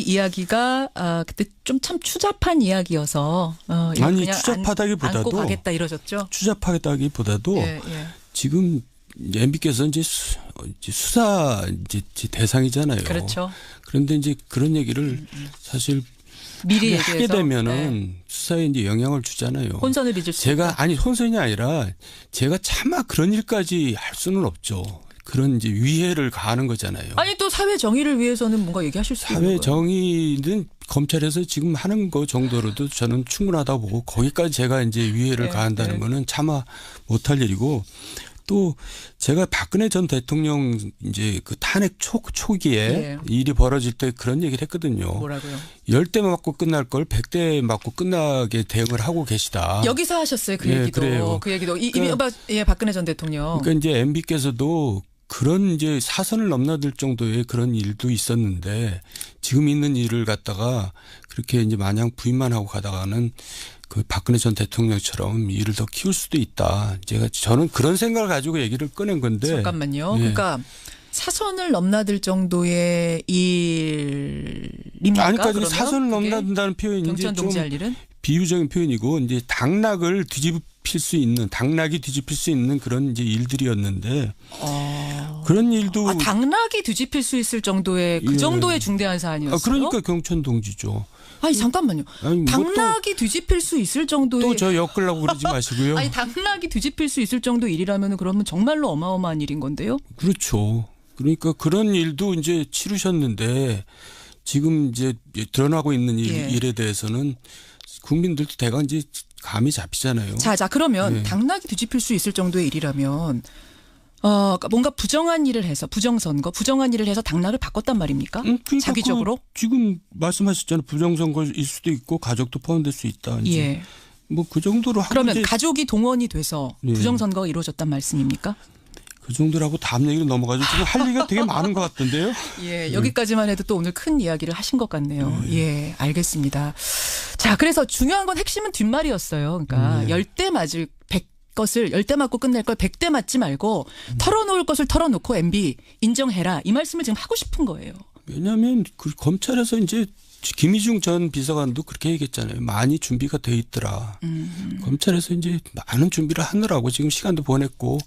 이야기가 그때 좀 참 추잡한 이야기여서 아니 추잡하다기보다도 안고 가겠다 이러셨죠? 추잡하다기보다도 예, 예. 지금 MB께서 이제 수사 이제 대상이잖아요. 그렇죠. 그런데 이제 그런 얘기를 사실 미리 하게 되면은 수사에 이제 영향을 주잖아요. 혼선을 빚을 수 있다. 아니 혼선이 아니라 제가 차마 그런 일까지 할 수는 없죠. 그런 이제 위해를 가하는 거잖아요. 아니 또 사회 정의를 위해서는 뭔가 얘기하실 수 있는 거예요. 사회 정의는 검찰에서 지금 하는 거 정도로도 저는 충분하다고 보고 거기까지 제가 이제 위해를 가한다는 거는 차마 못할 일이고 또 제가 박근혜 전 대통령 이제 그 탄핵 초기에 일이 벌어질 때 그런 얘기를 했거든요. 뭐라고요? 10대 맞고 끝날 걸 100대 맞고 끝나게 대응을 하고 계시다. 여기서 하셨어요. 그 예, 얘기도. 그래요. 그 얘기도. 박근혜 전 대통령. 그러니까 이제 MB께서도 그런 이제 사선을 넘나들 정도의 그런 일도 있었는데 지금 있는 일을 갖다가 그렇게 이제 마냥 부인만 하고 가다가는 그 박근혜 전 대통령처럼 일을 더 키울 수도 있다. 저는 그런 생각을 가지고 얘기를 꺼낸 건데. 잠깐만요. 예. 그러니까 사선을 넘나들 정도의 일입니까? 아니, 그러니까 그러면? 사선을 넘나든다는 표현이 이제 경천 좀 동지할 일은? 비유적인 표현이고 이제 당락을 뒤집힐 수 있는 당락이 뒤집힐 수 있는 그런 이제 일들이었는데 그런 일도 당락이 뒤집힐 수 있을 정도의 그 정도의 중대한 사안이었어요. 그러니까 경천 동지죠. 아니 잠깐만요. 아니, 당락이 뒤집힐 수 있을 정도의 또 저 엮으려고 그러지 마시고요. 아니 당락이 뒤집힐 수 있을 정도 일이라면 그러면 정말로 어마어마한 일인 건데요. 그렇죠. 그러니까 그런 일도 이제 치르셨는데 지금 이제 드러나고 있는 일에 대해서는 국민들도 대강 이제 감이 잡히잖아요. 자 그러면 당락이 뒤집힐 수 있을 정도의 일이라면 그러니까 뭔가 부정한 일을 해서 부정선거, 부정한 일을 해서 당락을 바꿨단 말입니까? 그러니까 자기적으로? 지금 말씀하셨잖아요. 부정선거일 수도 있고 가족도 포함될 수 있다. 이제. 예. 뭐 그 정도로 하면 그러면 가족이 동원이 돼서 예. 부정선거가 이루어졌단 말씀입니까? 그 정도라고 다음 얘기로 넘어가죠. 지금 할 얘기가 되게 많은 것 같던데요. 예, 여기까지만 해도 또 오늘 큰 이야기를 하신 것 같네요. 예, 알겠습니다. 자, 그래서 중요한 건 핵심은 뒷말이었어요. 그러니까 10대 맞을 100것을 10대 맞고 끝낼 걸 100대 맞지 말고 털어놓을 것을 털어놓고 MB 인정해라. 이 말씀을 지금 하고 싶은 거예요. 왜냐하면 그 검찰에서 이제 김희중 전 비서관도 그렇게 얘기했잖아요. 많이 준비가 돼 있더라. 검찰에서 이제 많은 준비를 하느라고 지금 시간도 보냈고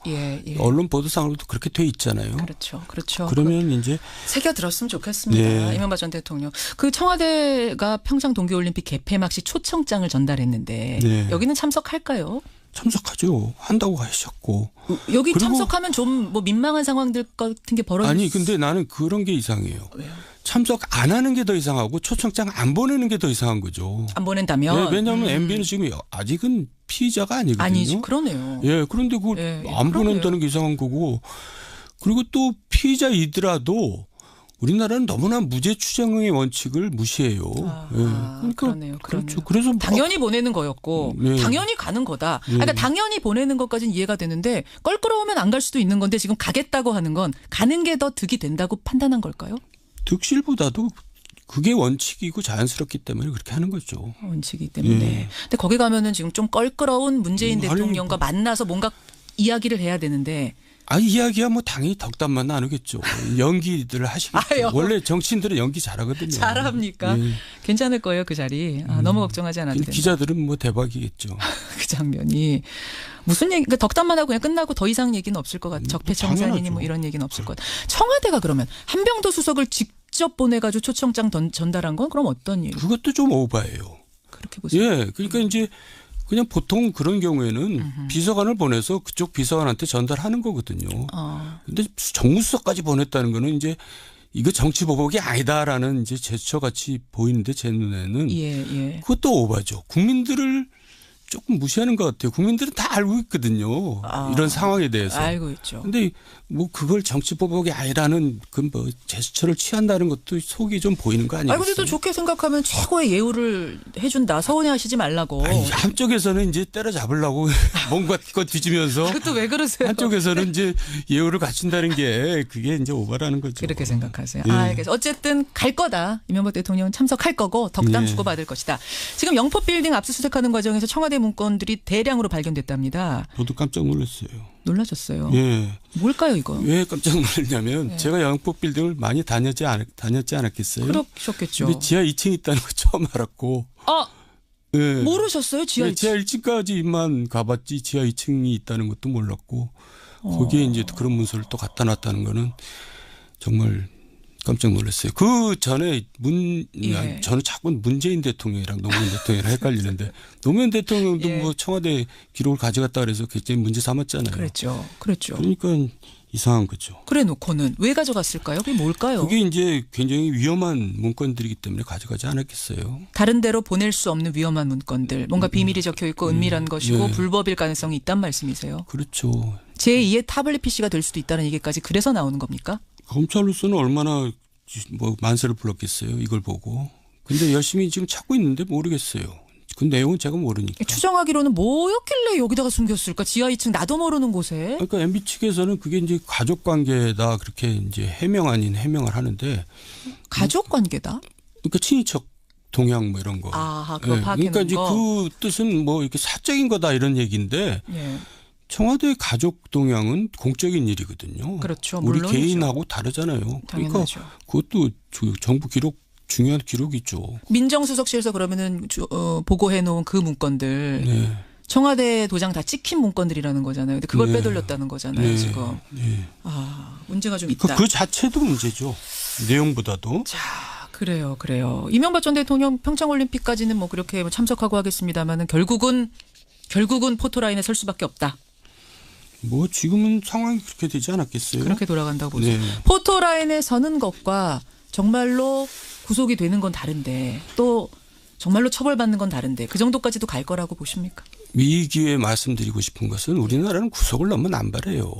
언론 보도상으로도 그렇게 돼 있잖아요. 그렇죠. 그렇죠. 그러면 이제 새겨 들었으면 좋겠습니다. 이명박 전 대통령. 그 청와대가 평창 동계올림픽 개폐막 시 초청장을 전달했는데 여기는 참석할까요? 참석하죠. 한다고 하셨고. 여기 참석하면 좀 뭐 민망한 상황들 같은 게 벌어질 아니 근데 나는 그런 게 이상해요. 왜요? 참석 안 하는 게 더 이상하고 초청장 안 보내는 게 더 이상한 거죠. 안 보낸다면? 네, 왜냐하면 MB는 지금 아직은 피의자가 아니거든요. 아니죠. 그러네요. 예, 그런데 그걸 안 보낸다는 게 이상한 거고 그리고 또 피의자이더라도 우리나라는 너무나 무죄 추정의 원칙을 무시해요. 그러니까 그러네요. 그렇죠. 그래서 당연히 보내는 거였고 당연히 가는 거다. 그러니까 당연히 보내는 것까지는 이해가 되는데 껄끄러우면 안 갈 수도 있는 건데 지금 가겠다고 하는 건 가는 게 더 득이 된다고 판단한 걸까요? 득실보다도 그게 원칙이고 자연스럽기 때문에 그렇게 하는 거죠. 원칙이기 때문에. 근데 거기 가면은 지금 좀 껄끄러운 문재인 대통령과 만나서 뭔가 이야기를 해야 되는데. 이야기야 뭐 당연히 덕담만 나누겠죠. 연기들 하시겠죠. 원래 정치인들은 연기 잘하거든요. 잘합니까? 괜찮을 거예요 그 자리. 너무 걱정하지 않아도 돼요. 기자들은 뭐 대박이겠죠. 그 장면이. 무슨 얘기, 그러니까 덕담만 하고 그냥 끝나고 더 이상 얘기는 없을 것 같아요. 적폐청산이니 뭐 이런 얘기는 없을 것 같아요. 청와대가 그러면 한병도 수석을 직접 보내가지고 초청장 전달한 건 그럼 어떤 일? 그것도 좀 오바예요. 그렇게 보세요. 예, 그러니까 이제 그냥 보통 그런 경우에는 비서관을 보내서 그쪽 비서관한테 전달하는 거거든요. 근데 정무수석까지 보냈다는 거는 이제 이거 정치 보복이 아니다라는 이제 제스처 같이 보이는데 제 눈에는 그것도 오바죠. 국민들을 조금 무시하는 것 같아요. 국민들은 다 알고 있거든요. 이런 상황에 대해서. 알고 있죠. 근데 뭐 그걸 정치 보복이 아니라는 그 뭐 제스처를 취한다는 것도 속이 좀 보이는 거 아니겠어요? 근데 또 좋게 생각하면 최고의 예우를 해준다. 서운해하시지 말라고. 한쪽에서는 이제 때려잡으려고 뭔가 거 뒤지면서. 그것도 왜 그러세요? 한쪽에서는 이제 예우를 갖춘다는 게 그게 이제 오바라는 거죠. 그렇게 생각하세요. 알겠어요. 어쨌든 갈 거다. 이명박 대통령은 참석할 거고 덕담 주고받을 것이다. 지금 영포빌딩 압수수색하는 과정에서 청와대 문건들이 대량으로 발견됐답니다. 저도 깜짝 놀랐어요. 놀라셨어요? 예. 뭘까요 이거? 왜 깜짝 놀랐냐면 제가 영국 빌딩을 많이 다녔지 않았겠어요? 그러셨겠죠. 근데 지하 2층이 있다는 거 처음 알았고. 예. 모르셨어요? 지하 2층? 지하 1층까지만 가봤지 지하 2층이 있다는 것도 몰랐고 거기에 이제 그런 문서를 또 갖다 놨다는 거는 정말 깜짝 놀랐어요. 그 전에 저는 자꾸 문재인 대통령이랑 노무현 대통령이랑 헷갈리는데 노무현 대통령도 뭐 청와대 기록을 가져갔다 그래서 굉장히 문제 삼았잖아요. 그렇죠. 그러니까 이상한 거죠. 그래 놓고는 왜 가져갔을까요? 그게 뭘까요? 그게 이제 굉장히 위험한 문건들이기 때문에 가져가지 않았겠어요. 다른 데로 보낼 수 없는 위험한 문건들. 뭔가 비밀이 적혀 있고 은밀한 것이고 불법일 가능성이 있단 말씀이세요. 그렇죠. 제2의 타블릿 PC가 될 수도 있다는 얘기까지 그래서 나오는 겁니까? 검찰로서는 얼마나 뭐 만세를 불렀겠어요. 이걸 보고. 근데 열심히 지금 찾고 있는데 모르겠어요. 그 내용은 제가 모르니까. 추정하기로는 뭐였길래 여기다가 숨겼을까? 지하 2층 나도 모르는 곳에. 그러니까 MB 측에서는 그게 이제 가족 관계다 그렇게 이제 해명 아닌 해명을 하는데. 가족 관계다? 그러니까 친인척 동양 뭐 이런 거. 그거 파악해놓은 그러니까 이제 거. 그 뜻은 뭐 이렇게 사적인 거다 이런 얘기인데. 예. 청와대 가족 동향은 공적인 일이거든요. 그렇죠. 우리 물론이죠. 개인하고 다르잖아요. 당연하죠. 그러니까 그것도 정부 기록 중요한 기록이죠. 민정수석실에서 그러면은 보고해 놓은 그 문건들 네. 청와대 도장 다 찍힌 문건들이라는 거잖아요. 근데 그걸 빼돌렸다는 거잖아요. 지금. 네. 문제가 좀 있다. 그 자체도 문제죠. 내용보다도. 자, 그래요. 이명박 전 대통령 평창올림픽까지는 뭐 그렇게 참석하고 하겠습니다만은 결국은 포토라인에 설 수밖에 없다. 뭐 지금은 상황이 그렇게 되지 않았겠어요? 그렇게 돌아간다고 보죠. 네. 포토라인에 서는 것과 정말로 구속이 되는 건 다른데 또 정말로 처벌받는 건 다른데 그 정도까지도 갈 거라고 보십니까? 이 기회에 말씀드리고 싶은 것은 우리나라는 구속을 너무 남발해요.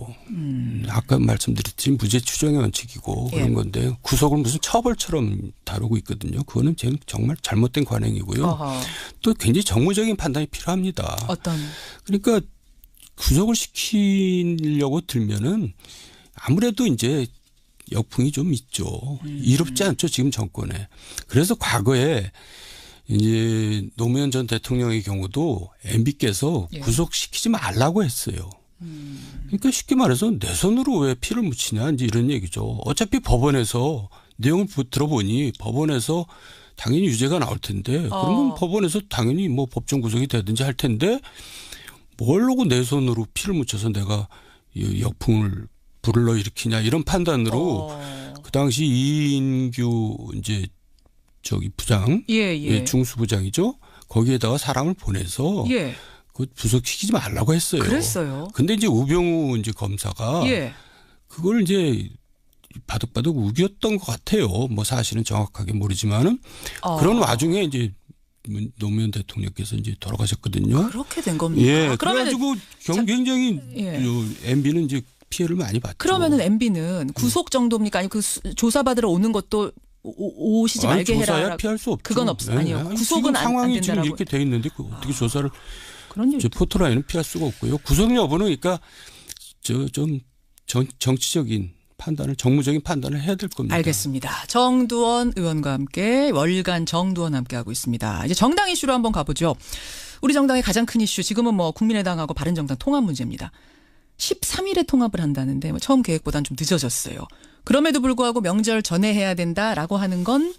아까 말씀드렸듯이 무죄 추정의 원칙이고 그런 건데 구속을 무슨 처벌처럼 다루고 있거든요. 그거는 정말 잘못된 관행이고요. 또 굉장히 정무적인 판단이 필요합니다. 어떤? 그러니까 구속을 시키려고 들면은 아무래도 이제 역풍이 좀 있죠. 이롭지 않죠, 지금 정권에. 그래서 과거에 이제 노무현 전 대통령의 경우도 MB께서 구속시키지 말라고 했어요. 그러니까 쉽게 말해서 내 손으로 왜 피를 묻히냐 이제 이런 얘기죠. 어차피 법원에서 내용을 들어보니 법원에서 당연히 유죄가 나올 텐데 그러면 법원에서 당연히 뭐 법정 구속이 되든지 할 텐데 뭘로고 내 손으로 피를 묻혀서 내가 이 역풍을 불러 일으키냐 이런 판단으로 그 당시 이인규 이제 부장, 중수부장이죠. 거기에다가 사람을 보내서 그 구속시키지 말라고 했어요. 그랬어요. 근데 이제 우병우 이제 검사가 그걸 이제 바득바득 우겼던 것 같아요. 뭐 사실은 정확하게 모르지만은 그런 와중에 이제 노무현 대통령께서 이제 돌아가셨거든요. 그렇게 된 겁니까? 그래가지고 굉장히 MB는 이제 피해를 많이 봤죠. 그러면은 MB는 구속 정도입니까? 아니 그 조사받으러 오는 것도 오시지 말게 해라. 조사야 피할 수 없죠. 그건 없어. 아니요. 구속은 안 상황이 된다라고. 지금 이렇게 돼 있는데 어떻게 조사를 그런 일. 포토라인은 피할 수가 없고요. 구속 여부는 그러니까 좀 정치적인 판단을 정무적인 판단을 해야 될 겁니다. 알겠습니다. 정두원 의원과 함께 월간 정두원 함께 하고 있습니다. 이제 정당 이슈로 한번 가보죠. 우리 정당의 가장 큰 이슈 지금은 뭐 국민의당하고 바른정당 통합 문제입니다. 13일에 통합을 한다는데 처음 계획보다는 좀 늦어졌어요. 그럼에도 불구하고 명절 전에 해야 된다라고 하는 건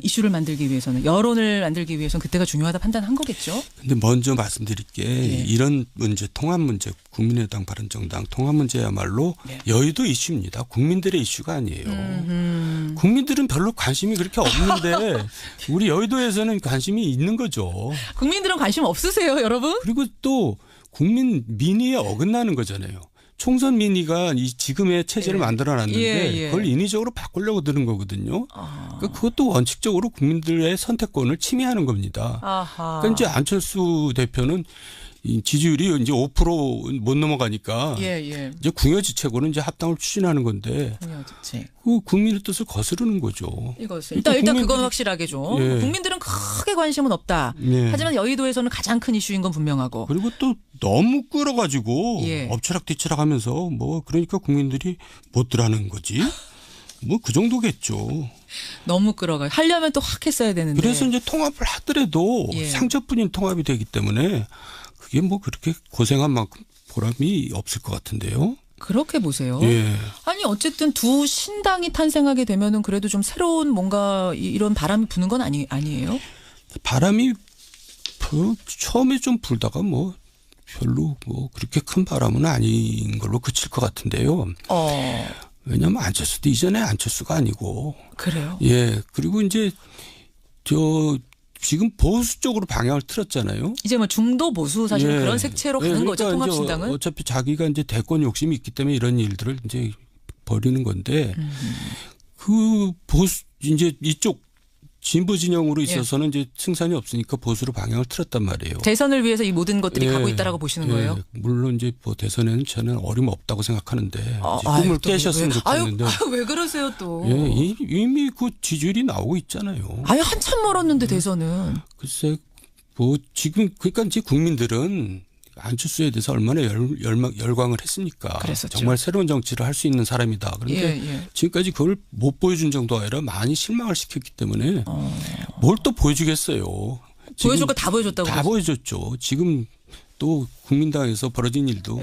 이슈를 만들기 위해서는 여론을 만들기 위해서는 그때가 중요하다 판단한 거겠죠. 근데 먼저 말씀드릴 게 이런 문제 통합 문제 국민의당 바른정당 통합 문제야말로 여의도 이슈입니다. 국민들의 이슈가 아니에요. 국민들은 별로 관심이 그렇게 없는데 우리 여의도에서는 관심이 있는 거죠. 국민들은 관심 없으세요, 여러분? 그리고 또 국민 민의에 어긋나는 거잖아요. 총선 민의가 이 지금의 체제를 만들어놨는데 그걸 인위적으로 바꾸려고 드는 거거든요. 그러니까 그것도 원칙적으로 국민들의 선택권을 침해하는 겁니다. 그러니까 이제 안철수 대표는 이 지지율이 이제 5% 못 넘어가니까 이제 궁여지책으로는 이제 합당을 추진하는 건데 그 국민의 뜻을 거스르는 거죠. 일단 그건 확실하게 좀 국민들은 크게 관심은 없다. 하지만 여의도에서는 가장 큰 이슈인 건 분명하고. 그리고 또 너무 끌어가지고 엎치락뒤치락하면서 뭐 그러니까 국민들이 못 들어하는 거지. 뭐 그 정도겠죠. 너무 끌어가요. 하려면 또 확 했어야 되는데. 그래서 이제 통합을 하더라도 예. 상처뿐인 통합이 되기 때문에 그게 뭐 그렇게 고생한 만큼 보람이 없을 것 같은데요. 그렇게 보세요. 예. 아니 어쨌든 두 신당이 탄생하게 되면은 그래도 좀 새로운 뭔가 이런 바람이 부는 건 아니에요? 바람이 처음에 좀 불다가 뭐 별로 뭐 그렇게 큰 바람은 아닌 걸로 그칠 것 같은데요. 왜냐하면 안철수도 이전에 안철수가 아니고. 그래요? 예. 그리고 이제 지금 보수 쪽으로 방향을 틀었잖아요. 이제 뭐 중도 보수 사실은 그런 색채로 가는 거죠. 그러니까 통합신당은. 어차피 자기가 이제 대권 욕심이 있기 때문에 이런 일들을 이제 벌이는 건데 그 보수 이제 이쪽 진보 진영으로 있어서는 이제 승산이 없으니까 보수로 방향을 틀었단 말이에요. 대선을 위해서 이 모든 것들이 가고 있다라고 보시는 거예요? 물론 이제 뭐 대선에는 저는 어림없다고 생각하는데 아유, 꿈을 깨셨으면 좋겠는데. 왜 그러세요 또? 예, 이미 그 지지율이 나오고 있잖아요. 아유 한참 멀었는데 대선은. 글쎄 뭐 지금 그러니까 이제 국민들은 안철수에 대해서 얼마나 열광을 했습니까? 그랬었죠. 정말 새로운 정치를 할 수 있는 사람이다. 그런데 지금까지 그걸 못 보여준 정도가 아니라 많이 실망을 시켰기 때문에 뭘 또 보여주겠어요. 보여줄 거 다 보여줬다고. 다 보여줬죠. 지금 또 국민당에서 벌어진 일도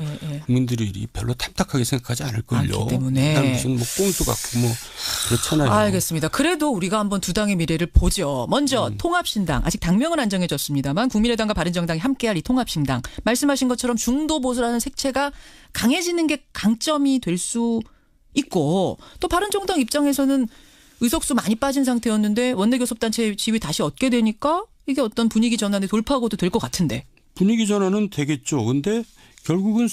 국민들이 별로 탐탁하게 생각하지 않을걸요. 않기 때문에. 무슨 뭐 꽁수 같고 뭐 그렇잖아요. 알겠습니다. 그래도 우리가 한번 두 당의 미래를 보죠. 먼저 통합신당. 아직 당명은 안 정해졌습니다만 국민의당과 바른정당이 함께할 이 통합신당. 말씀하신 것처럼 중도 보수라는 색채가 강해지는 게 강점이 될 수 있고 또 바른정당 입장에서는 의석수 많이 빠진 상태였는데 원내교섭단체 지위 다시 얻게 되니까 이게 어떤 분위기 전환의 돌파구도 될 것 같은데. 분위기 전환은 되겠죠. 근데 결국은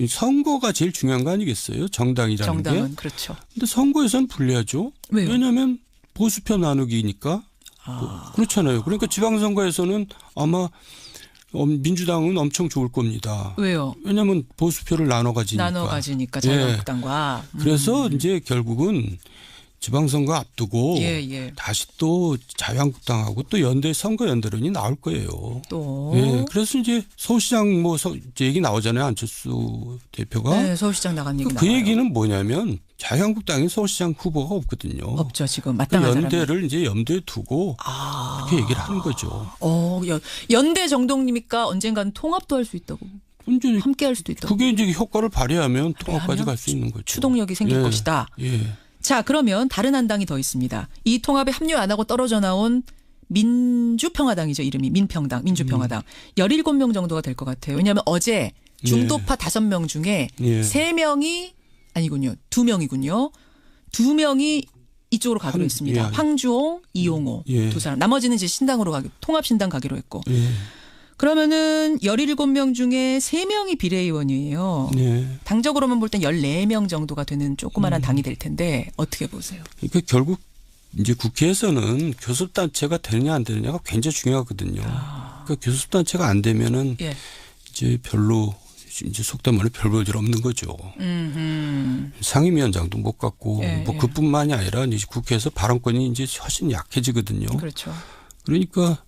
선거가 제일 중요한 거 아니겠어요? 정당이라는 게. 정당은 그렇죠. 근데 선거에서는 불리하죠. 왜요? 왜냐하면 보수표 나누기니까. 그렇잖아요. 그러니까 지방선거에서는 아마 민주당은 엄청 좋을 겁니다. 왜요? 왜냐하면 보수표를 나눠 가지니까. 자유한국당과. 그래서 이제 결국은 지방선거 앞두고 다시 또 자유한국당하고 또 선거 연대론이 나올 거예요. 또. 예, 그래서 이제 서울시장 이제 얘기 나오잖아요. 안철수 대표가. 네, 서울시장 나간 얘기 그 나와요. 얘기는 뭐냐면 자유한국당에 서울시장 후보가 없거든요. 없죠. 지금 그 마땅한 연대를 사람이. 이제 염두에 두고 그렇게 얘기를 하는 거죠. 연대 정동님이니까 언젠가는 통합도 할 수 있다고. 함께 할 수도 있다고. 그게 이제 효과를 발휘하면 통합까지 갈 수 있는 거죠. 추동력이 생길 것이다. 예. 자, 그러면 다른 한 당이 더 있습니다. 이 통합에 합류 안 하고 떨어져 나온 민주평화당이죠. 이름이 민평당, 민주평화당. 17명 정도가 될 것 같아요. 왜냐하면 어제 중도파 5명 중에 3명이 아니군요. 2명이군요. 2명이 이쪽으로 가기로 했습니다. 황주홍, 이용호 두 사람. 나머지는 이제 신당으로 통합신당 가기로 했고. 그러면은 17명 중에 3명이 비례의원이에요. 당적으로만 볼 땐 14명 정도가 되는 조그마한 당이 될 텐데 어떻게 보세요? 그러니까 결국 이제 국회에서는 교섭단체가 되느냐 안 되느냐가 굉장히 중요하거든요. 그러니까 교섭단체가 안 되면은 이제 별로 이제 속된 말로 별 볼 일 없는 거죠. 상임위원장도 못 갖고 뭐 그뿐만이 아니라 이제 국회에서 발언권이 이제 훨씬 약해지거든요. 그렇죠. 그러니까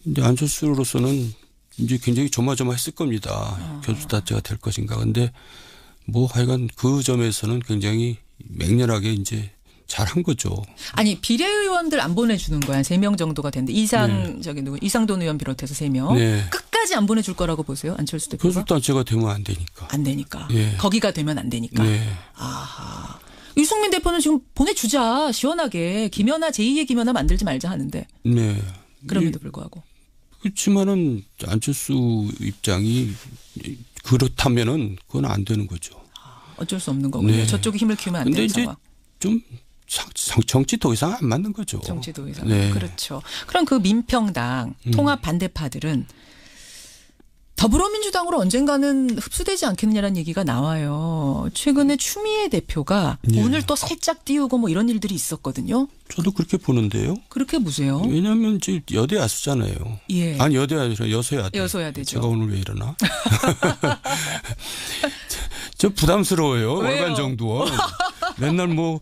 이제 안철수로서는 이제 굉장히 조마조마했을 겁니다. 교섭단체가 될 것인가. 근데 뭐 하여간 그 점에서는 굉장히 맹렬하게 이제 잘한 거죠. 아니 비례의원들 안 보내주는 거야. 3명 정도가 되는데 이상돈 의원 비롯해서 3명. 끝까지 안 보내줄 거라고 보세요. 안철수 대표가. 교섭단체가 되면 안 되니까. 안 되니까. 거기가 되면 안 되니까. 아하. 유승민 대표는 지금 보내주자. 시원하게. 김연아 제2의 김연아 만들지 말자 하는데. 그럼에도 불구하고. 그렇지만은 안철수 입장이 그렇다면은 그건 안 되는 거죠. 어쩔 수 없는 거군요. 저쪽이 힘을 키우면 안 되는 상황. 좀 정치 더 이상 안 맞는 거죠. 정치 더 이상. 그렇죠. 그럼 그 민평당 통합 반대파들은 더불어민주당으로 언젠가는 흡수되지 않겠느냐라는 얘기가 나와요. 최근에 추미애 대표가 오늘 또 살짝 띄우고 뭐 이런 일들이 있었거든요. 저도 그렇게 보는데요. 그렇게 보세요. 왜냐하면 이제 여대 야수잖아요. 아니 여대 아니라 여소야대. 여소야대죠. 제가 오늘 왜 이러나? 저 부담스러워요. 왜요? 월간 정도. 맨날 뭐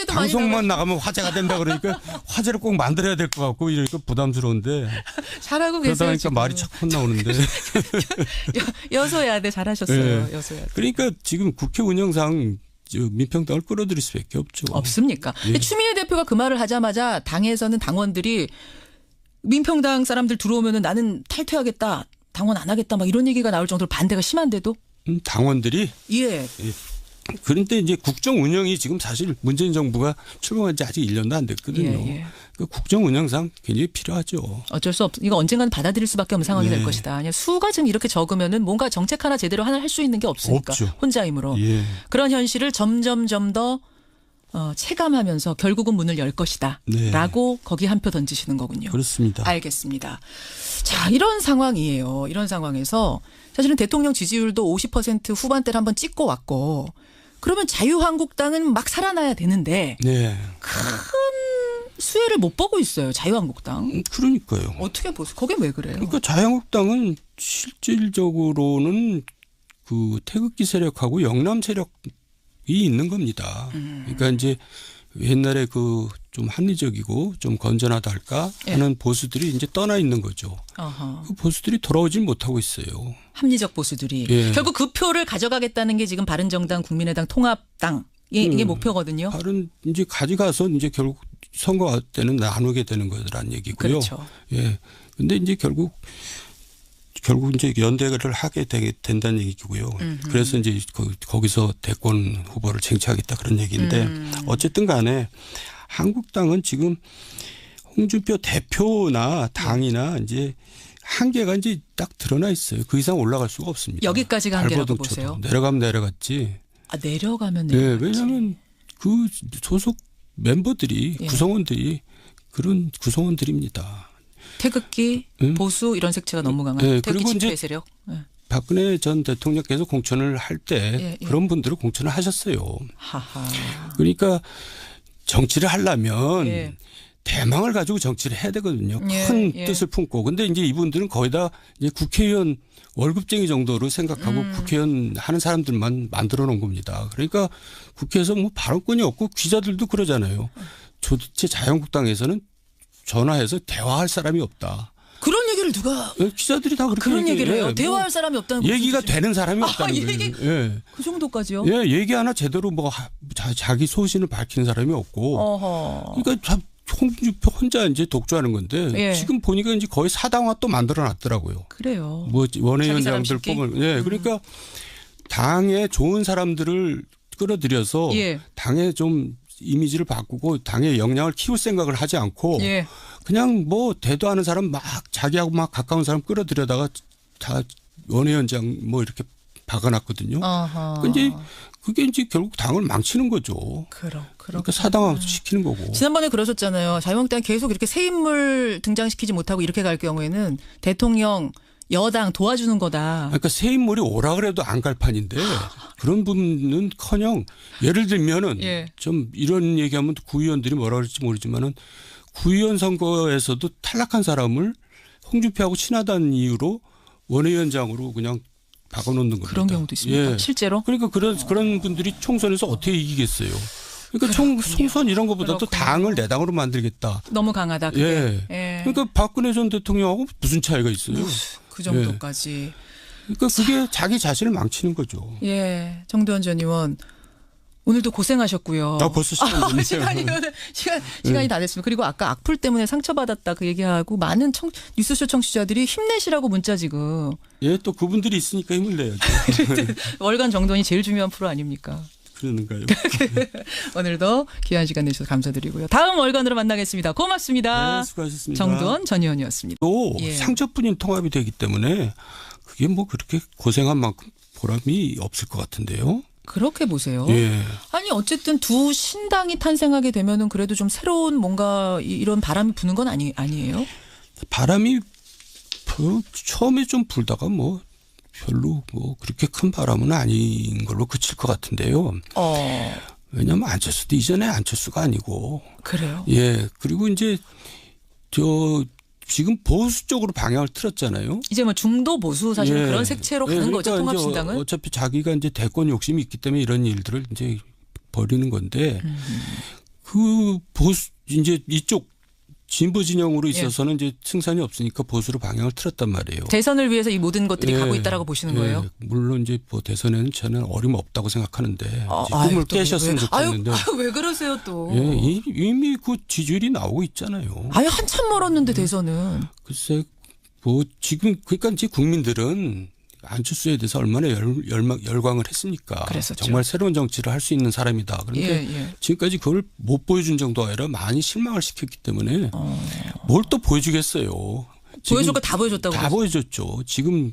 방송만 나가면 화제가 된다 그러니까 화제를 꼭 만들어야 될 것 같고 이러니까 부담스러운데. 잘하고 계세요. 그러다 보니까 지금. 말이 착 나오는데. 여소야대 잘하셨어요. 여소야대. 그러니까 지금 국회 운영상 민평당을 끌어들일 수밖에 없죠. 없습니까? 근데 추미애 대표가 그 말을 하자마자 당에서는 당원들이 민평당 사람들 들어오면은 나는 탈퇴하겠다, 당원 안 하겠다, 막 이런 얘기가 나올 정도로 반대가 심한데도. 당원들이 예. 그런데 이제 국정 운영이 지금 사실 문재인 정부가 출범한 지 아직 1년도 안 됐거든요. 예. 그 국정 운영상 굉장히 필요하죠. 어쩔 수 없. 이거 언젠가는 받아들일 수밖에 없는 상황이 될 것이다. 그냥 수가 지금 이렇게 적으면은 뭔가 정책 하나 제대로 하나 할 수 있는 게 없으니까. 없죠. 혼자 힘으로. 예. 그런 현실을 점점점 더 체감하면서 결국은 문을 열 것이다. 네. 라고 거기 한 표 던지시는 거군요. 그렇습니다. 알겠습니다. 자, 이런 상황이에요. 이런 상황에서 사실은 대통령 지지율도 50% 후반대를 한번 찍고 왔고 그러면 자유한국당은 막 살아나야 되는데 네. 큰 수혜를 못 보고 있어요. 자유한국당. 그러니까요. 어떻게 보세요? 그게 왜 그래요? 그러니까 자유한국당은 실질적으로는 그 태극기 세력하고 영남 세력이 있는 겁니다. 그러니까 이제 옛날에 그 좀 합리적이고 좀 건전하다 할까 하는 보수들이 이제 떠나 있는 거죠. 어허. 그 보수들이 돌아오질 못하고 있어요. 합리적 보수들이. 예. 결국 그 표를 가져가겠다는 게 지금 바른정당, 국민의당, 통합당 이게 목표거든요. 다른 이제 가져가서 이제 결국 선거 때는 나누게 되는 거라는 얘기고요. 그렇죠. 예. 근데 이제 결국 이제 연대를 하게 된다는 얘기고요. 그래서 이제 거기서 대권 후보를 쟁취하겠다 그런 얘기인데 어쨌든 간에 한국당은 지금 홍준표 대표나 당이나 이제 한계가 이제 딱 드러나 있어요. 그 이상 올라갈 수가 없습니다. 여기까지가 한계라고 발버둥 쳐도. 보세요? 내려가면 내려갔지. 아, 내려가면 네, 내려갔지. 왜냐하면 그 소속 멤버들이 예. 구성원들이 그런 구성원들입니다. 태극기, 보수 이런 색채가 너무 강한 네, 태극기 그리고 집회 이제 세력. 네. 박근혜 전 대통령께서 공천을 할 때 예. 그런 분들을 공천을 하셨어요. 하하. 그러니까 정치를 하려면 예. 대망을 가지고 정치를 해야 되거든요. 예, 큰 예. 뜻을 품고. 근데 이제 이분들은 거의 다 이제 국회의원 월급쟁이 정도로 생각하고 국회의원 하는 사람들만 만들어 놓은 겁니다. 그러니까 국회에서 뭐 발언권이 없고 기자들도 그러잖아요. 도대체 자유한국당에서는 전화해서 대화할 사람이 없다. 그런 얘기를 누가 기자들이 다 그렇게 그런 얘기를 해요? 뭐 대화할 사람이 없다는 얘기가 무슨 되는 사람이 없다는 얘기- 거예요. 예. 그 정도까지요? 예, 얘기 하나 제대로 뭐 자기 소신을 밝히는 사람이 없고. 어허. 그러니까 참 홍준표 혼자 이제 독주하는 건데 예. 지금 보니까 이제 거의 사당화 또 만들어 놨더라고요. 그래요. 뭐 자기 사람 원외위원장들 쉽게? 뽑을. 예. 그러니까 당에 좋은 사람들을 끌어들여서 예. 당에 좀 이미지를 바꾸고 당의 역량을 키울 생각을 하지 않고 예. 그냥 뭐 대도하는 사람 막 자기하고 막 가까운 사람 끌어들여다가 다 원외위원장 뭐 이렇게 박아놨거든요. 어허. 근데 그게 이제 결국 당을 망치는 거죠. 그러니까 사당화 시키는 거고. 지난번에 그러셨잖아요. 자유한국당이 계속 이렇게 새 인물 등장시키지 못하고 이렇게 갈 경우에는 대통령 여당 도와주는 거다. 그러니까 새 인물이 오라 그래도 안 갈 판인데 그런 분은커녕 예를 들면은 예. 좀 이런 얘기하면 구의원들이 뭐라 그럴지 모르지만은 구의원 선거에서도 탈락한 사람을 홍준표하고 친하다는 이유로 원외위원장으로 그냥 박아놓는 겁니다. 그런 경우도 있습니다. 예. 실제로? 그러니까 그런 분들이 총선에서 어떻게 이기겠어요? 그러니까 총선 이런 것보다도 그렇군요. 당을 내 당으로 만들겠다. 너무 강하다. 그게. 예. 예. 그러니까 박근혜 전 대통령하고 무슨 차이가 있어요? 그 정도까지. 그러니까 그게 자기 자신을 망치는 거죠. 예. 정도원 전 의원 오늘도 고생하셨고요. 벌써 시간이 됐네요. 시간이 다 됐습니다. 그리고 아까 악플 때문에 상처받았다 그 얘기하고 많은 뉴스쇼 청취자들이 힘내시라고 문자 지금. 예, 또 그분들이 있으니까 힘을 내야죠. 월간 정돈이 제일 중요한 프로 아닙니까? 그러는가요? 오늘도 귀한 시간 내주셔서 감사드리고요. 다음 월간으로 만나겠습니다. 고맙습니다. 네, 수고하셨습니다. 정두원 전 의원이었습니다. 또 예. 상처뿐인 통합이 되기 때문에 그게 뭐 그렇게 고생한 만큼 보람이 없을 것 같은데요. 그렇게 보세요. 예. 아니 어쨌든 두 신당이 탄생하게 되면은 그래도 좀 새로운 뭔가 이런 바람이 부는 건 아니에요? 바람이 처음에 좀 불다가 뭐 별로 뭐 그렇게 큰 바람은 아닌 걸로 그칠 것 같은데요. 왜냐하면 안철수도 이전에 안철수가 아니고. 그래요? 예. 그리고 이제 지금 보수 쪽으로 방향을 틀었잖아요. 이제 뭐 중도 보수 사실 예. 그런 색채로 가는 그러니까 거죠. 통합신당은. 어차피 자기가 이제 대권 욕심이 있기 때문에 이런 일들을 이제 벌이는 건데 그 보수 이제 이쪽 진보 진영으로 있어서는 이제 승산이 없으니까 보수로 방향을 틀었단 말이에요. 대선을 위해서 이 모든 것들이 가고 있다라고 보시는 거예요? 물론 이제 뭐 대선에는 저는 어림없다고 생각하는데 꿈을 아유, 깨셨으면 좋겠는데. 왜 그러세요 또? 이미 그 지지율이 나오고 있잖아요. 아니 한참 멀었는데 대선은. 글쎄 뭐 지금 그러니까 이제 국민들은 안철수에 대해서 얼마나 열광을 했습니까? 그랬었죠. 정말 새로운 정치를 할 수 있는 사람이다. 그런데 지금까지 그걸 못 보여준 정도가 아니라 많이 실망을 시켰기 때문에 뭘 또 보여주겠어요. 보여줄 거 다 보여줬다고. 다 보여줬죠. 지금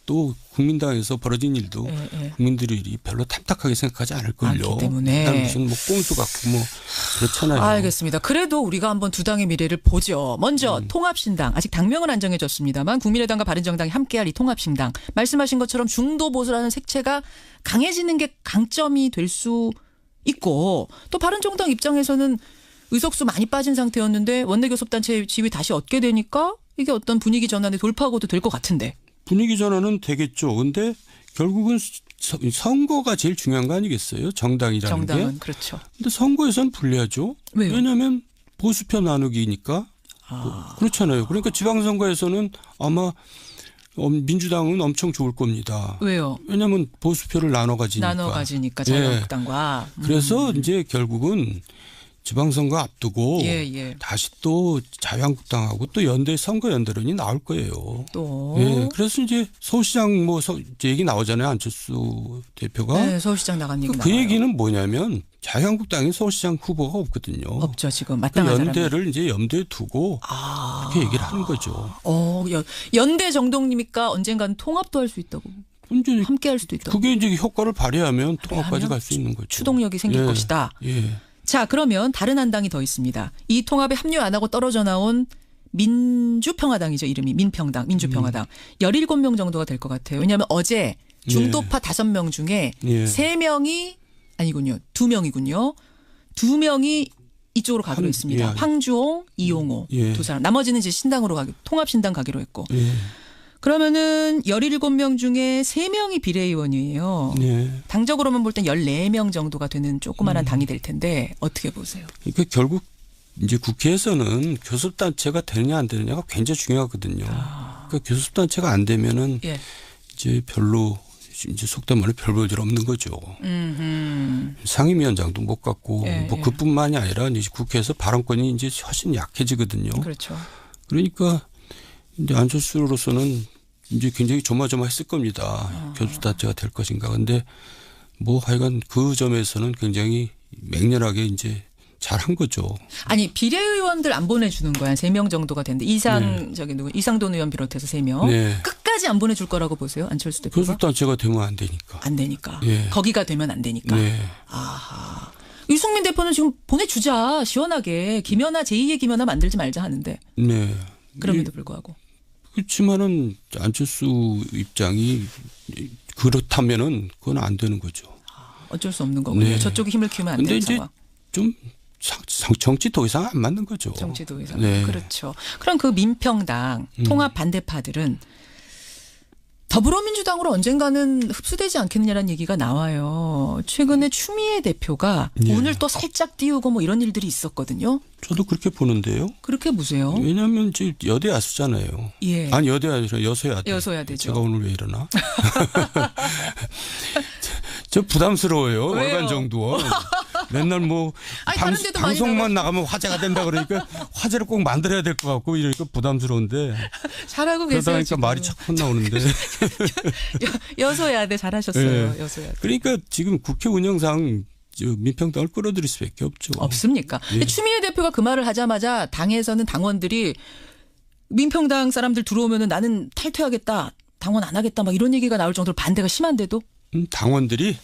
또 국민당에서 벌어진 일도 국민들이 별로 탐탁하게 생각하지 않을걸요. 않기 때문에. 무슨 뭐 꽁수 같고 뭐 그렇잖아요. 알겠습니다. 그래도 우리가 한번 두 당의 미래를 보죠. 먼저 통합신당. 아직 당명은 안 정해졌습니다만 국민의당과 바른정당이 함께할 이 통합신당. 말씀하신 것처럼 중도 보수라는 색채가 강해지는 게 강점이 될 수 있고 또 바른정당 입장에서는 의석수 많이 빠진 상태였는데 원내교섭단체 지위 다시 얻게 되니까 이게 어떤 분위기 전환의 돌파구도 될 것 같은데. 분위기 전환은 되겠죠. 근데 결국은 선거가 제일 중요한 거 아니겠어요? 정당이라는 게. 정당은 그렇죠. 근데 선거에서는 불리하죠. 왜요? 왜냐하면 보수표 나누기니까. 그렇잖아요. 그러니까 지방선거에서는 아마 민주당은 엄청 좋을 겁니다. 왜요? 왜냐하면 보수표를 나눠 가지니까. 자유한국당과. 그래서 이제 결국은 지방선거 앞두고 다시 또 자유한국당하고 또 선거 연대론이 나올 거예요. 또. 그래서 이제 서울시장 이제 얘기 나오잖아요. 안철수 대표가. 네, 서울시장 나간 얘기 그 나와요. 얘기는 뭐냐면 자유한국당에 서울시장 후보가 없거든요. 없죠. 지금 그 마땅한 연대를 사람이. 이제 염두에 두고 그렇게 얘기를 하는 거죠. 연대 정도입니까? 언젠가는 통합도 할 수 있다고. 이제 함께 할 수도 있다고. 그게 이제 효과를 발휘하면 통합까지 갈 수 있는 거죠. 추동력이 생길 것이다. 자, 그러면 다른 한 당이 더 있습니다. 이 통합에 합류 안 하고 떨어져 나온 민주평화당이죠. 이름이 민평당, 민주평화당. 17명 정도가 될 것 같아요. 왜냐하면 어제 중도파 5명 중에 3명이 아니군요. 2명이군요. 2명이 이쪽으로 가기로 했습니다. 황주홍, 이용호 두 사람. 나머지는 이제 신당으로 통합신당 가기로 했고. 그러면은 17명 중에 3명이 비례의원이에요. 당적으로만 볼 땐 14명 정도가 되는 조그마한 당이 될 텐데 어떻게 보세요? 그러니까 결국 이제 국회에서는 교섭단체가 되느냐 안 되느냐가 굉장히 중요하거든요. 그러니까 교섭단체가 안 되면은 이제 별로 이제 속된 말로 별 볼 일 없는 거죠. 상임위원장도 못 갖고 뭐 그뿐만이 아니라 이제 국회에서 발언권이 이제 훨씬 약해지거든요. 그렇죠. 그러니까 이제 안철수로서는 이제 굉장히 조마조마했을 겁니다. 교섭단체가 될 것인가. 근데 뭐 하여간 그 점에서는 굉장히 맹렬하게 이제 잘한 거죠. 아니 비례의원들 안 보내주는 거야. 3명 정도가 되는데 이상돈 의원 비롯해서 3명. 끝까지 안 보내줄 거라고 보세요. 안철수 대표가. 교섭단체가 되면 안 되니까. 안 되니까. 거기가 되면 안 되니까. 아하. 유승민 대표는 지금 보내주자. 시원하게. 김연아 제2의 김연아 만들지 말자 하는데. 그럼에도 불구하고. 그렇지만은 안철수 입장이 그렇다면은 그건 안 되는 거죠. 어쩔 수 없는 거군요. 저쪽이 힘을 키우면 안 되는 상황. 좀 정치 더 이상 안 맞는 거죠. 정치 더 이상. 그렇죠. 그럼 그 민평당 통합 반대파들은 더불어민주당으로 언젠가는 흡수되지 않겠느냐라는 얘기가 나와요. 최근에 추미애 대표가 오늘 또 살짝 띄우고 뭐 이런 일들이 있었거든요. 저도 그렇게 보는데요. 그렇게 보세요. 왜냐하면 이제 여대 야수잖아요. 아니 여대 아니라 여소야대. 여소야대죠. 제가 오늘 왜 이러나? 저 부담스러워요. 월간 정도. 맨날 뭐 방송만 나가면 화제가 된다 그러니까 화제를 꼭 만들어야 될 것 같고 이러니까 부담스러운데. 잘하고 계세요. 그러다 보니까 지금. 말이 척 나오는데. 여소야대 잘하셨어요. 여소야대. 그러니까 지금 국회 운영상 민평당을 끌어들일 수밖에 없죠. 없습니까? 추미애 대표가 그 말을 하자마자 당에서는 당원들이 민평당 사람들 들어오면은 나는 탈퇴하겠다. 당원 안 하겠다. 막 이런 얘기가 나올 정도로 반대가 심한데도. 당원들이?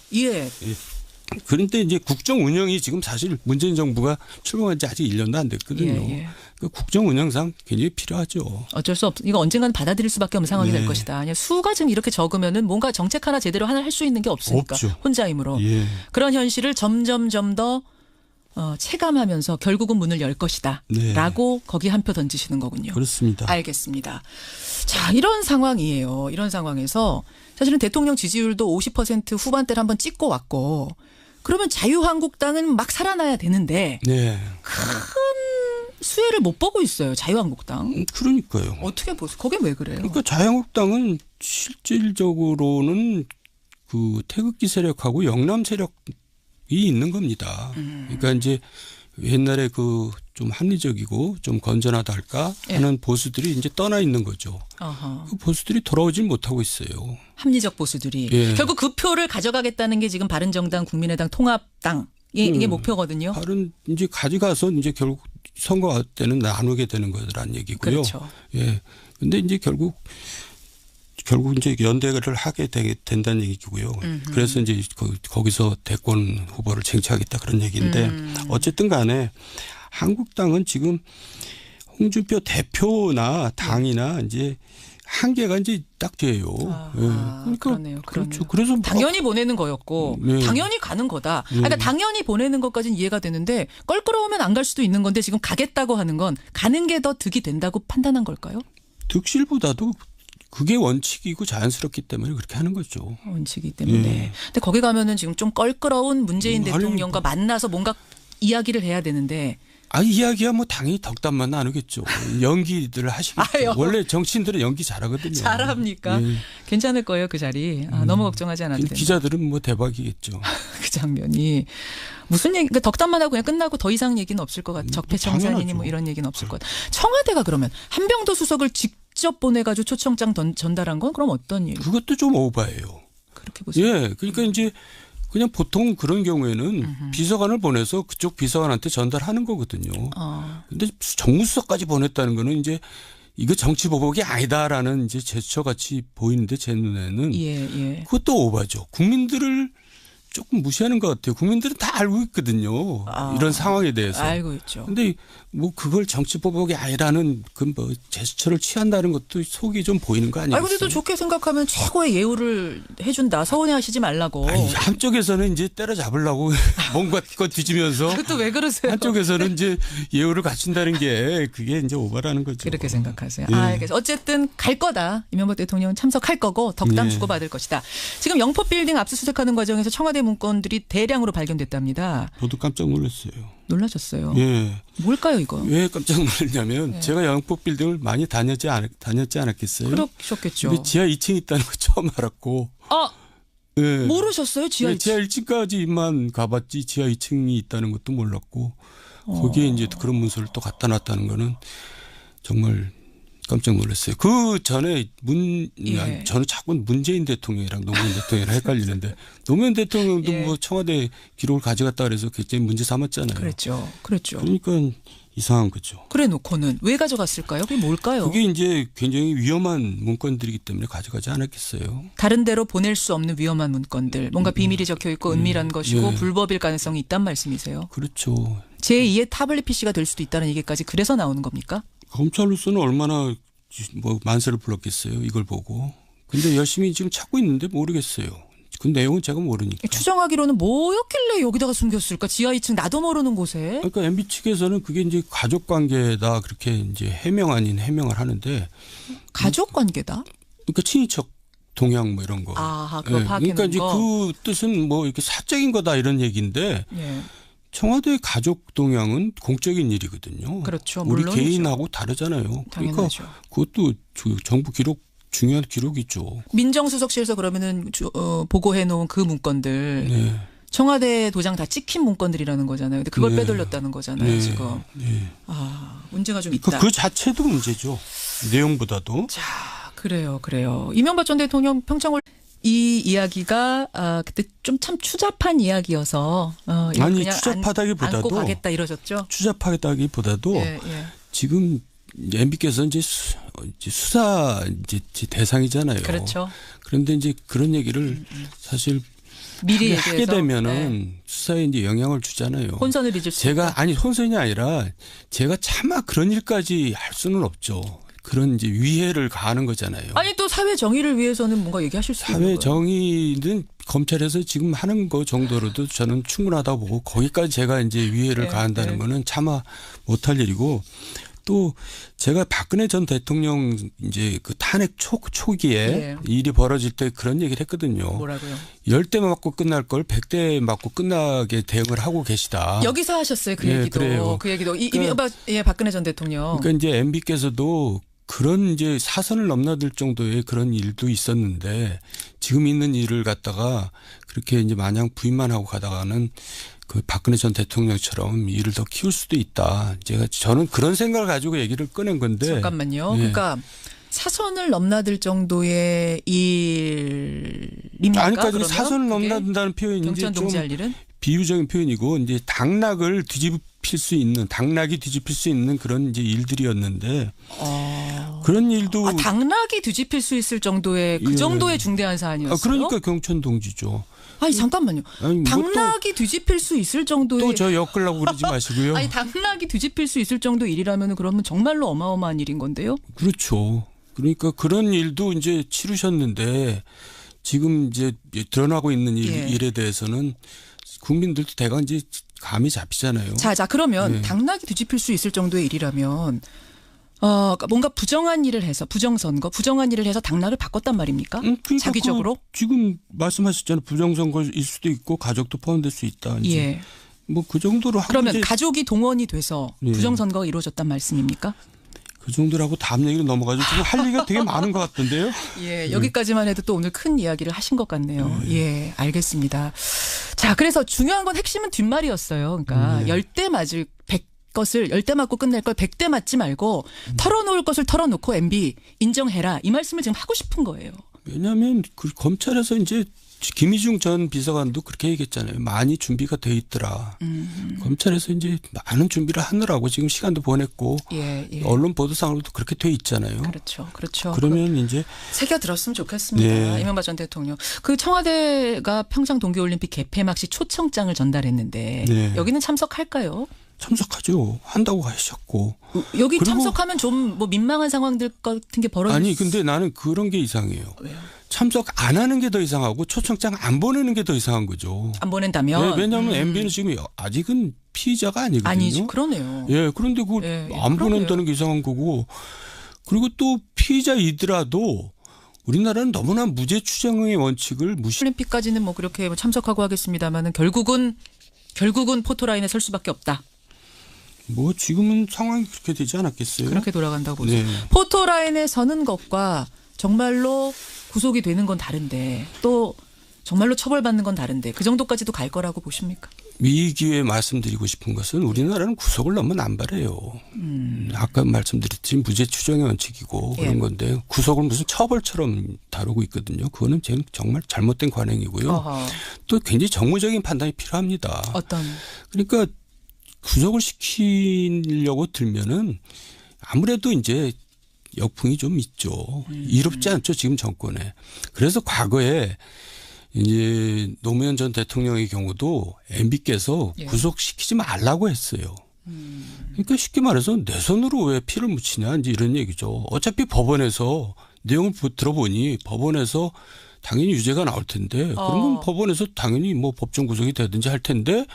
그런데 이제 국정 운영이 지금 사실 문재인 정부가 출범한 지 아직 1년도 안 됐거든요. 그 국정 운영상 굉장히 필요하죠. 어쩔 수 없. 이거 언젠가는 받아들일 수밖에 없는 상황이 될 것이다. 그냥 수가 지금 이렇게 적으면은 뭔가 정책 하나 제대로 할 수 있는 게 없으니까. 없죠. 혼자 힘으로. 그런 현실을 점점 더 체감하면서 결국은 문을 열 것이다. 라고 거기 한 표 던지시는 거군요. 그렇습니다. 알겠습니다. 자, 이런 상황이에요. 이런 상황에서 사실은 대통령 지지율도 50% 후반대를 한번 찍고 왔고 그러면 자유한국당은 막 살아나야 되는데 큰 수혜를 못 보고 있어요. 자유한국당. 그러니까요. 어떻게 보세요? 그게 왜 그래요? 그러니까 자유한국당은 실질적으로는 그 태극기 세력하고 영남 세력이 있는 겁니다. 그러니까 이제 옛날에 그 좀 합리적이고 좀 건전하다 할까 하는 보수들이 이제 떠나 있는 거죠. 그 보수들이 돌아오질 못하고 있어요. 합리적 보수들이. 예. 결국 그 표를 가져가겠다는 게 지금 바른정당, 국민의당, 통합당 이게 목표거든요. 다른 이제 가져가서 이제 결국 선거 때는 나누게 되는 거라는 얘기고요. 그렇죠. 예. 근데 이제 결국 이제 연대를 하게 된다는 얘기고요. 그래서 이제 거기서 대권 후보를 쟁취하겠다 그런 얘기인데 어쨌든 간에 한국당은 지금 홍준표 대표나 당이나 이제 한계가 이제 딱 돼요. 그러니까 그러네요. 그렇죠. 그래서 당연히 보내는 거였고 네. 당연히 가는 거다. 그러니까 당연히 보내는 것까지는 이해가 되는데 껄끄러우면 안 갈 수도 있는 건데 지금 가겠다고 하는 건 가는 게 더 득이 된다고 판단한 걸까요? 득실보다도 그게 원칙이고 자연스럽기 때문에 그렇게 하는 거죠. 원칙이기 때문에. 근데 거기 가면은 지금 좀 껄끄러운 문재인 대통령과 만나서 뭔가 이야기를 해야 되는데. 이야기야 뭐 당연히 덕담만 나누겠죠. 연기들 하시겠죠. 원래 정치인들은 연기 잘하거든요. 잘합니까? 예. 괜찮을 거예요 그 자리. 너무 걱정하지 않아도 된다. 기자들은 뭐 대박이겠죠. 그 장면이. 무슨 얘기, 그러니까 덕담만 하고 그냥 끝나고 더 이상 얘기는 없을 것 같아요. 적폐청산이니 뭐 이런 얘기는 없을 것 같아요. 청와대가 그러면 한병도 수석을 직접 보내가지고 초청장 전달한 건 그럼 어떤 일? 그것도 좀 오바예요. 그렇게 보세요. 예, 그러니까 이제 그냥 보통 그런 경우에는 비서관을 보내서 그쪽 비서관한테 전달하는 거거든요. 근데 정무수석까지 보냈다는 거는 이제 이거 정치 보복이 아니다라는 이제 제스처 같이 보이는데 제 눈에는 그것도 오바죠. 국민들을 조금 무시하는 것 같아요. 국민들은 다 알고 있거든요. 이런 상황에 대해서. 알고 있죠. 근데 뭐 그걸 정치 보복이 아니라는 그 뭐 제스처를 취한다는 것도 속이 좀 보이는 거 아니겠어요? 근데 또 좋게 생각하면 최고의 예우를 해준다. 서운해하시지 말라고. 한쪽에서는 이제 때려잡으려고 뭔가 뒤지면서 그것도 왜 그러세요? 한쪽에서는 이제 예우를 갖춘다는 게 그게 이제 오바라는 거죠. 그렇게 생각하세요. 예. 알겠어요. 어쨌든 갈 거다. 이명박 대통령은 참석할 거고 덕담 주고받을 것이다. 지금 영포빌딩 압수수색하는 과정에서 청와대 문건들이 대량으로 발견됐답니다. 저도 깜짝 놀랐어요. 놀라셨어요. 예. 뭘까요 이거? 왜 깜짝 놀랐냐면 제가 영포 빌딩을 많이 다녔지 않았겠어요? 그렇겠죠. 근데 지하 2층 있다는 거 처음 알았고. 네. 모르셨어요? 지하 2층? 지하 1층까지만 가봤지 지하 2층이 있다는 것도 몰랐고 거기에 이제 그런 문서를 또 갖다 놨다는 거는 정말 깜짝 놀랐어요. 그 전에 저는 자꾸 문재인 대통령이랑 노무현 대통령이랑 헷갈리는데 노무현 대통령도 뭐 청와대 기록을 가져갔다 그래서 굉장히 문제 삼았잖아요. 그렇죠. 그러니까 이상한 거죠. 그래 놓고는 왜 가져갔을까요? 그게 뭘까요? 그게 이제 굉장히 위험한 문건들이기 때문에 가져가지 않았겠어요. 다른 데로 보낼 수 없는 위험한 문건들. 뭔가 비밀이 적혀 있고 은밀한 것이고 불법일 가능성이 있단 말씀이세요. 그렇죠. 제2의 타블릿 PC가 될 수도 있다는 얘기까지 그래서 나오는 겁니까? 검찰로서는 얼마나 뭐 만세를 불렀겠어요. 이걸 보고. 근데 열심히 지금 찾고 있는데 모르겠어요. 그 내용은 제가 모르니까. 추정하기로는 뭐였길래 여기다가 숨겼을까? 지하 2층 나도 모르는 곳에. 그러니까 MB 측에서는 그게 이제 가족 관계다 그렇게 이제 해명 아닌 해명을 하는데. 가족 관계다? 그러니까 친인척 동양 뭐 이런 거. 그거 파악해놓은 그러니까 이제 거. 그 뜻은 뭐 이렇게 사적인 거다 이런 얘기인데. 청와대 가족 동향은 공적인 일이거든요. 그렇죠. 우리 물론이죠. 개인하고 다르잖아요. 당연하죠. 그러니까 그것도 정부 기록 중요한 기록이죠. 민정수석실에서 그러면은 보고해 놓은 그 문건들 청와대 도장 다 찍힌 문건들이라는 거잖아요. 근데 그걸 빼돌렸다는 거잖아요. 지금. 문제가 좀 있다. 그 자체도 문제죠. 내용보다도. 자, 그래요. 이명박 전 대통령 평창을 이 이야기가 그때 좀 참 추잡한 이야기여서 아니 추잡하다기보다도 안고 가겠다 이러셨죠? 추잡하다기보다도 지금 MB께서 이제 수사 이제 대상이잖아요. 그렇죠. 그런데 이제 그런 얘기를 사실 미리 하게 되면은 수사에 이제 영향을 주잖아요. 혼선을 빚을 수 있다. 혼선이 아니라 제가 차마 그런 일까지 할 수는 없죠. 그런 이제 위해를 가하는 거잖아요. 아니 또 사회 정의를 위해서는 뭔가 얘기하실 수 있는 거예요. 사회 정의는 검찰에서 지금 하는 거 정도로도 저는 충분하다고 보고 거기까지 제가 이제 위해를 가한다는 거는 차마 못할 일이고 또 제가 박근혜 전 대통령 이제 그 탄핵 초기에 예. 일이 벌어질 때 그런 얘기를 했거든요. 뭐라고요? 10대 맞고 끝날 걸 100대 맞고 끝나게 대응을 하고 계시다. 여기서 하셨어요. 그 예, 얘기도. 그래요. 그 얘기도. 그러니까, 예, 박근혜 전 대통령. 그러니까 이제 MB께서도 그런 이제 사선을 넘나들 정도의 그런 일도 있었는데 지금 있는 일을 갖다가 그렇게 이제 마냥 부인만 하고 가다가는 그 박근혜 전 대통령처럼 일을 더 키울 수도 있다. 저는 그런 생각을 가지고 얘기를 꺼낸 건데. 잠깐만요. 예. 그러니까 사선을 넘나들 정도의 일입니까? 아니까지 그러면? 사선을 그게 넘나든다는 표현이 이제 경천 좀 동지할 일은? 비유적인 표현이고 이제 당락을 뒤집힐 수 있는 그런 이제 일들이었는데 그런 일도 당락이 뒤집힐 수 있을 정도의 그 예. 정도의 중대한 사안이었어요. 그러니까 경천 동지죠. 아니 잠깐만요. 아니, 당락이 뒤집힐 수 있을 정도의 또 저 엮으려고 그러지 마시고요. 아니 당락이 뒤집힐 수 있을 정도 일이라면 그러면 정말로 어마어마한 일인 건데요. 그렇죠. 그러니까 그런 일도 이제 치르셨는데 지금 이제 드러나고 있는 예. 일에 대해서는 국민들도 대강 이제 감이 잡히잖아요. 자 그러면 네. 당락이 뒤집힐 수 있을 정도의 일이라면 뭔가 부정한 일을 해서 부정한 일을 해서 당락을 바꿨단 말입니까? 그러니까 자기적으로? 지금 말씀하셨잖아요. 부정선거일 수도 있고 가족도 포함될 수 있다. 이제 예. 뭐 그 정도로 하고 그러면 이제 가족이 동원이 돼서 예. 부정선거가 이루어졌단 말씀입니까? 그 정도라고 다음 얘기로 넘어가죠. 지금 할 얘기가 되게 많은 것 같던데요. 예, 여기까지만 해도 또 오늘 큰 이야기를 하신 것 같네요. 예, 알겠습니다. 자, 그래서 중요한 건 핵심은 뒷말이었어요. 그러니까 10대 맞을 100것을 10대 맞고 끝낼 걸 100대 맞지 말고 털어놓을 것을 털어놓고 MB 인정해라. 이 말씀을 지금 하고 싶은 거예요. 왜냐하면 그 검찰에서 이제 김희중 전 비서관도 그렇게 얘기했잖아요. 많이 준비가 돼 있더라. 검찰에서 이제 많은 준비를 하느라고 지금 시간도 보냈고 예. 언론 보도상으로도 그렇게 돼 있잖아요. 그렇죠. 그러면 이제 새겨 들었으면 좋겠습니다. 네. 이명박 전 대통령. 그 청와대가 평창 동계올림픽 개폐막 시 초청장을 전달했는데 네. 여기는 참석할까요? 참석하죠. 한다고 하셨고. 여기 그리고 참석하면 좀 뭐 민망한 상황들 같은 게 벌어질 아니 근데 나는 그런 게 이상해요. 왜요? 참석 안 하는 게 더 이상하고 초청장 안 보내는 게 더 이상한 거죠. 안 보낸다면? 네, 왜냐하면 MB는 지금 아직은 피의자가 아니거든요. 아니죠. 그러네요. 예, 그런데 그걸 예, 안 그러게요. 보낸다는 게 이상한 거고. 그리고 또 피의자이더라도 우리나라는 너무나 무죄 추정의 원칙을 올림픽까지는 뭐 그렇게 참석하고 하겠습니다만은 결국은 포토라인에 설 수밖에 없다. 뭐 지금은 상황이 그렇게 되지 않았겠어요? 그렇게 돌아간다고 보죠. 네. 포토라인에 서는 것과 정말로 구속이 되는 건 다른데 또 정말로 처벌받는 건 다른데 그 정도까지도 갈 거라고 보십니까? 이 기회에 말씀드리고 싶은 것은 우리나라는 구속을 너무 남발해요. 아까 말씀드렸듯이 무죄 추정의 원칙이고 예. 그런 건데 구속을 무슨 처벌처럼 다루고 있거든요. 그거는 정말 잘못된 관행이고요. 어허. 또 굉장히 정무적인 판단이 필요합니다. 어떤? 그러니까 구속을 시키려고 들면은 아무래도 이제 역풍이 좀 있죠. 이롭지 않죠. 지금 정권에. 그래서 과거에 이제 노무현 전 대통령의 경우도 MB께서 예. 구속시키지 말라고 했어요. 그러니까 쉽게 말해서 내 손으로 왜 피를 묻히냐 이제 이런 얘기죠. 어차피 법원에서 내용을 들어보니 법원에서 당연히 유죄가 나올 텐데 그러면 법원에서 당연히 뭐 법정 구속이 되든지 할 텐데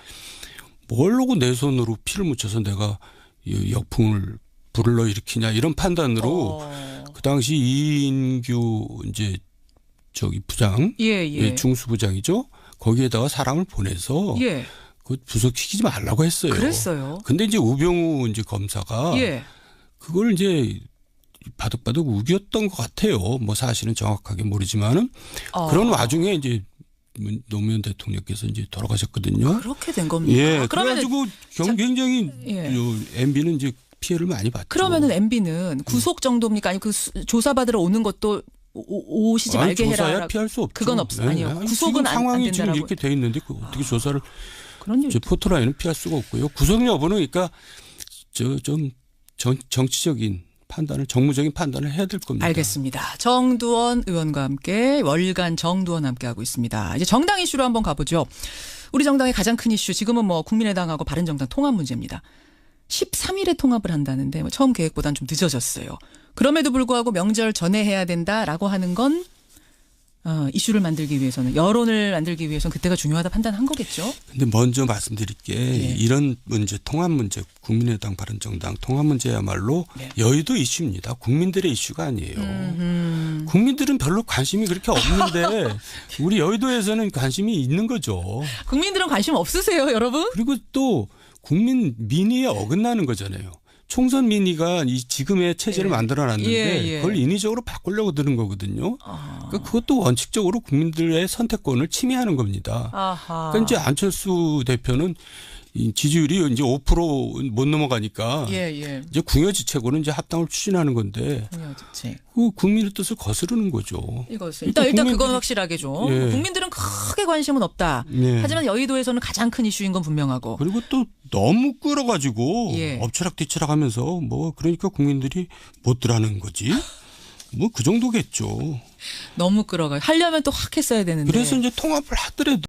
뭘로고 내 손으로 피를 묻혀서 내가 이 역풍을 불러일으키냐 이런 판단으로 그 당시 이인규 이제 저기 부장, 예. 중수부장이죠. 거기에다가 사람을 보내서 예. 그 구속시키지 말라고 했어요. 그랬어요. 근데 이제 우병우 이제 검사가 예. 그걸 이제 바득바득 우겼던 것 같아요. 뭐 사실은 정확하게 모르지만은 그런 와중에 이제 노무현 대통령께서 이제 돌아가셨거든요. 그렇게 된 겁니까? 예. 그러면은 그래가지고 굉장히 예. MB는 이제 피해를 많이 봤죠. 그러면은 MB는 구속 정도입니까? 아니 그 조사받으러 오는 것도 오시지 아니, 말게 조사야 해라. 피할 수 없죠. 그건 아니요. 아니, 구속은 지금 안 상황이 지금 된다라고. 이렇게 돼 있는데 어떻게 조사를 그런 일. 포토라인은 피할 수가 없고요. 구속 여부는 그러니까 좀 정치적인 판단을 정무적인 판단을 해야 될 겁니다. 알겠습니다. 정두원 의원과 함께 월간 정두원 함께 하고 있습니다. 이제 정당 이슈로 한번 가보죠. 우리 정당의 가장 큰 이슈 지금은 뭐 국민의당하고 바른정당 통합 문제입니다. 13일에 통합을 한다는데 뭐 처음 계획보다는 좀 늦어졌어요. 그럼에도 불구하고 명절 전에 해야 된다라고 하는 건 이슈를 만들기 위해서는 여론을 만들기 위해서는 그때가 중요하다 판단한 거겠죠. 근데 먼저 말씀드릴 게 예. 이런 문제 통합 문제 국민의당 바른정당 통합 문제야말로 네. 여의도 이슈입니다. 국민들의 이슈가 아니에요. 국민들은 별로 관심이 그렇게 없는데 우리 여의도에서는 관심이 있는 거죠. 국민들은 관심 없으세요, 여러분? 그리고 또 국민 민의에 어긋나는 거잖아요. 총선 민의가 이 지금의 체제를 예. 만들어놨는데 예. 그걸 인위적으로 바꾸려고 드는 거거든요. 그러니까 그것도 원칙적으로 국민들의 선택권을 침해하는 겁니다. 아하. 그러니까 이제 안철수 대표는 이 지지율이 이제 5% 못 넘어가니까 예. 이제 궁여지책으로 이제 합당을 추진하는 건데 국민의당. 그 국민의 뜻을 거스르는 거죠. 이것을 일단 그건 확실하게 좀 예. 국민들은 크게 관심은 없다. 네. 하지만 여의도에서는 가장 큰 이슈인 건 분명하고. 그리고 또 너무 끌어가지고 예. 엎치락뒤치락하면서 뭐 그러니까 국민들이 못 들어하는 거지. 뭐 그 정도겠죠. 너무 끌어가. 하려면 또 확 했어야 되는데. 그래서 이제 통합을 하더라도